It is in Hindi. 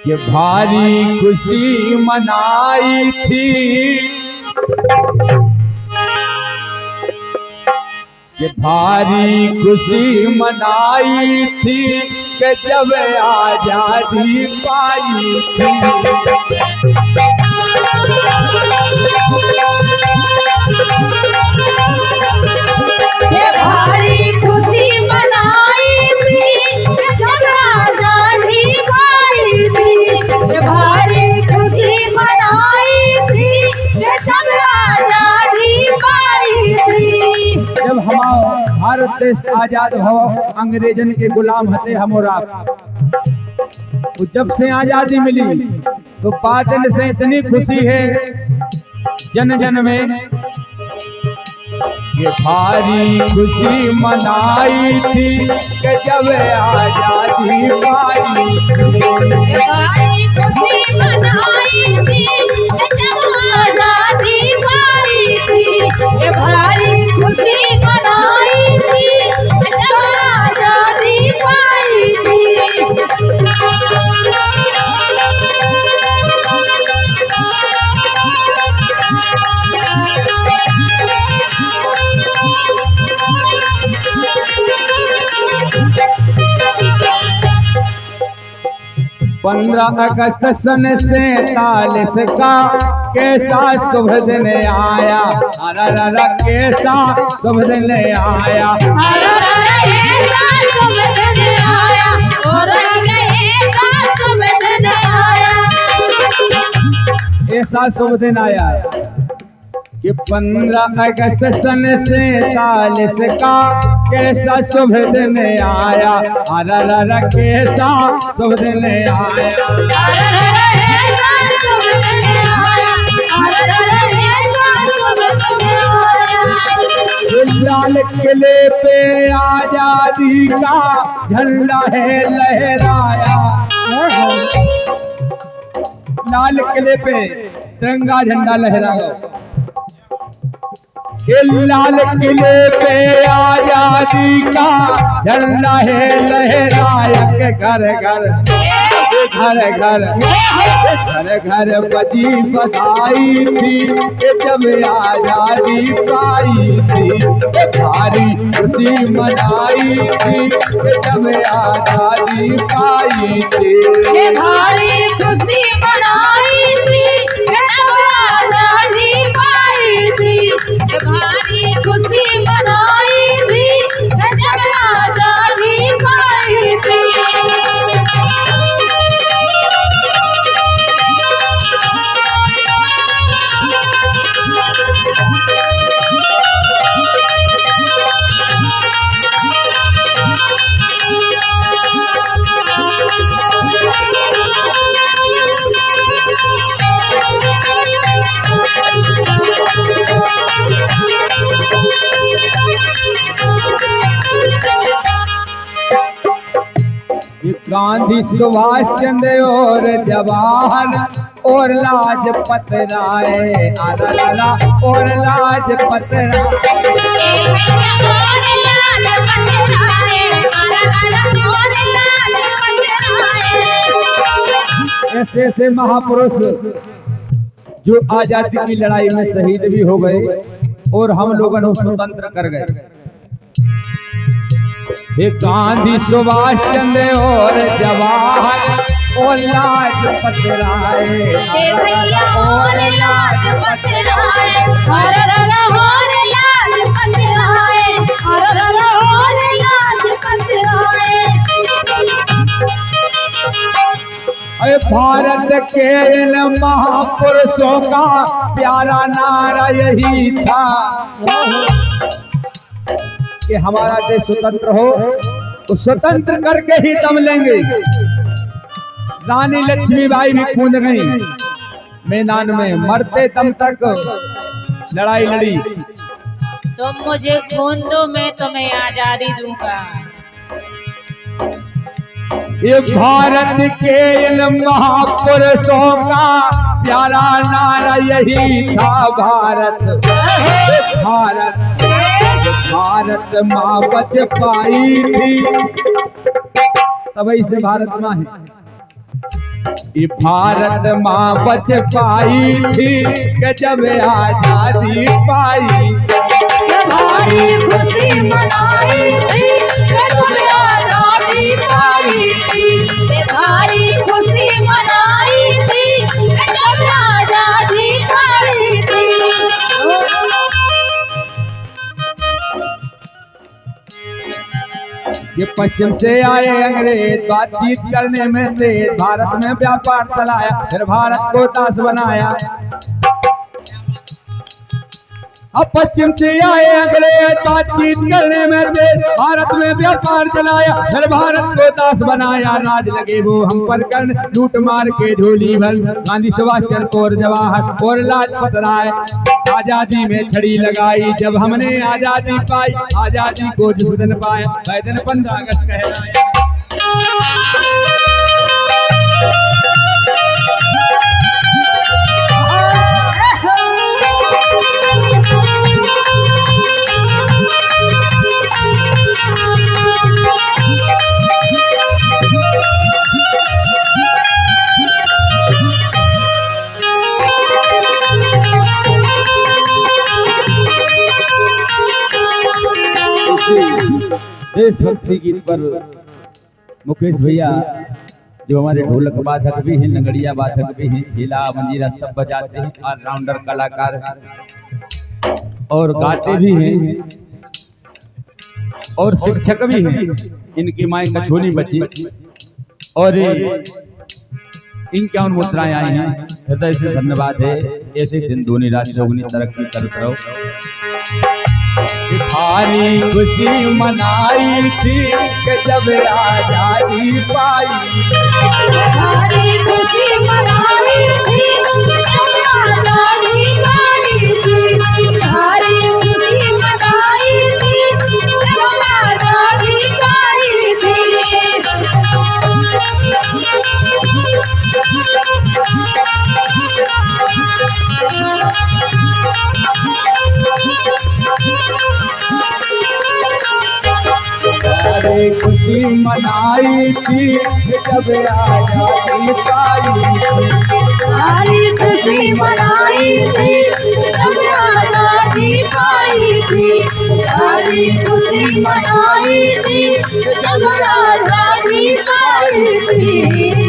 ये भारी खुशी मनाई थी, ये भारी खुशी मनाई थी कि जब आजादी पाई थी। ये भारी खुशी मनाई थी जब आजादी पाई थी। ये भारी खुशी मनाई थी जब आजादी पाई थी। जब हमारा भारत देश आजाद हो, अंग्रेजन के गुलाम हते हम और आप, तो जब से आजादी मिली तो बादल से इतनी खुशी है जन जन में। ये भारी खुशी मनाई थी कि जब आजादी पाई थी। ये भारी खुशी मनाई थी जब आजादी पाई थी। ये भारी खुशी मनाई थी जब आजादी पाई थी। पंद्रह अगस्त सन 47 का कैसा शुभ दिन आया, अरे कैसा शुभ दिन आया। ऐसा शुभ दिन आया कि 15 अगस्त सन 47 का कैसा शुभ दिन आया, अरे कैसा शुभ दिन आया। लाल किले पे आजादी का झंडा है लहराया, लाल किले पे तिरंगा झंडा लहराया। लाल किले पे आजादी का झंडा है लहराया के घर घर घर घर घर घर बजी बधाई थी कि जब आजादी पाई थी। भारी खुशी मनाई थी कि जब आजादी पाई थी। भारी खुशी मनाई थी जब आजादी पाई थी। भारी खुशी मनाई थी जब आजादी पाई थी। गांधी, सुभाष चंद्र और जवाहर और लाजपत राय, और लाजपत ऐसे ऐसे महापुरुष जो आजादी की लड़ाई में शहीद भी हो गए और हम लोगों को स्वतंत्र कर गए। ये गांधी, सुभाष चंद्र और जवाहर और लाजपत राय, और लाजपत राय, और लाजपत राय, और लाजपत राय। अरे भारत के इन महापुरुषों का प्यारा नारा यही था कि हमारा देश स्वतंत्र हो, तो स्वतंत्र करके ही दम लेंगे। रानी लक्ष्मीबाई भी कूद गई मैदान में, मरते दम तक लड़ाई लड़ी। तुम मुझे खून दो, मैं तुम्हें आजादी दूंगा। ये भारत के इन महापुरुषों का प्यारा नारा यही था। भारत भारत भारत माँ बच पाई थी, तभी से भारत माँ है। ये भारत माँ बच पाई थी कि जब आजादी पाई। भारी खुशी मनाई थी जब आजादी पाई थी। भारी खुशी मनाई थी जब आजादी पाई थी। ये पश्चिम से आए अंग्रेज बातचीत करने में थे, भारत में व्यापार चलाया फिर भारत को दास बनाया। अब पश्चिम से आए अंग्रेज बातचीत करने में थे, भारत में व्यापार चलाया फिर भारत को दास बनाया। राज लगे वो हम पर करने लूट मार के झोली भर, गांधी सुभाष चंद्र और जवाहर और लाजपत राय। आजादी में छड़ी लगाई जब हमने आजादी पाई, आजादी को जिस दिन पाया वह दिन 15 अगस्त कहलाया। देशभक्ति गीत पर मुकेश भैया जो हमारे ढोलक वादक भी हैं, नगड़िया वादक भी हैं, झीला मंजीरा सब बजाते हैं, ऑलराउंडर कलाकार हैं और गाते भी हैं और शिक्षक भी हैं। इनकी माएँ कछोनी बची और इनके उन मुद्राएं आई हैं। हृदय से धन्यवाद है। ऐसे दिन दूनी रात चौगुनी तरक्की करते रहो। भारी खुशी मनाई थी कि जब आजादी पाई। भारी खुशी मनाई थी जब आजादी पाई थी। भारी खुशी मनाई थी जब आजादी पाई थी। भारी खुशी मनाई थी जब आजादी पाई। भारी खुशी मनाई थी जब आजादी पाई थी। भारी खुशी मनाई थी जब आजादी पाई थी।